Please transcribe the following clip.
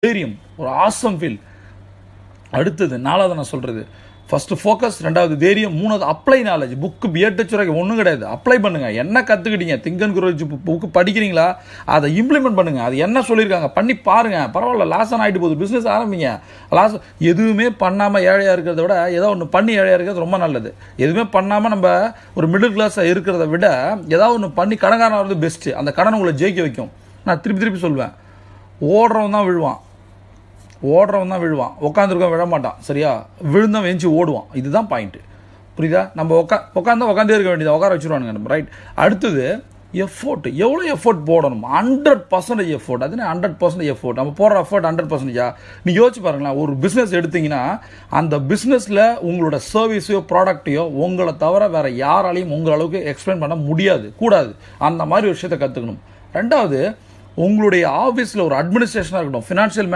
தைரியம், ஒரு awesome feel. அடுத்தது 4வது நான் சொல்கிறது, ஃபஸ்ட்டு ஃபோக்கஸ், 2வது தைரியம், 3வது அப்ளை நாலேஜ். புக்கு பிஎட் ஒன்றும் கிடையாது. அப்ளை பண்ணுங்கள். என்ன கற்றுக்கிட்டீங்க, திங்க் அண்ட் க்ரோ புக்கு படிக்கிறீங்களா, அதை இம்ப்ளிமெண்ட் பண்ணுங்கள். அது என்ன சொல்லியிருக்காங்க பண்ணி பாருங்கள். பரவாயில்ல, லாஸான ஆகிட்டு போகுது, பிஸ்னஸ் ஆரம்பிங்க. லாஸ் எதுவுமே பண்ணாமல் ஏழையாக இருக்கிறத விட ஏதோ ஒன்று பண்ணி ஏழையாக இருக்கிறது ரொம்ப நல்லது. எதுவுமே பண்ணாமல் நம்ம ஒரு மிடில் கிளாஸாக இருக்கிறத விட ஏதாவது ஒன்று பண்ணி கடன்காரன் வர்றது பெஸ்ட்டு. அந்த கடன் உங்களை ஜெயிக்க வைக்கும். நான் திருப்பி சொல்லுவேன், ஓடுறவன் தான் விழுவான், உட்காந்துருக்கவன் விழ மாட்டான். சரியா? விழுந்தவன் எஞ்சி ஓடுவான். இதுதான் பாயிண்ட்டு. புரியுதா? நம்ம உட்காந்தே இருக்க வேண்டியது, உட்கார வச்சுருவானுங்க நம்ம. ரைட். அடுத்தது எஃபோர்ட். எவ்வளோ எஃபோர்ட் போடணும்? 100% எஃபோர்ட். அது 100% எஃபோர்ட். நம்ம போடுற எஃபோர்ட் 100%. நீங்கள் யோசிச்சு பாருங்களேன், ஒரு பிஸ்னஸ் எடுத்தீங்கன்னா அந்த பிஸ்னஸில் உங்களோட சர்வீஸையோ ப்ராடக்டையோ உங்களை தவிர வேறு யாராலையும் உங்கள் அளவுக்கு எக்ஸ்பிளைன் பண்ண முடியாது, கூடாது. அந்த மாதிரி ஒரு விஷயத்தை கற்றுக்கணும். 2வது, உங்களுடைய ஆஃபீஸில் ஒரு அட்மினிஸ்ட்ரேஷனாக இருக்கட்டும், ஃபினான்ஷியல்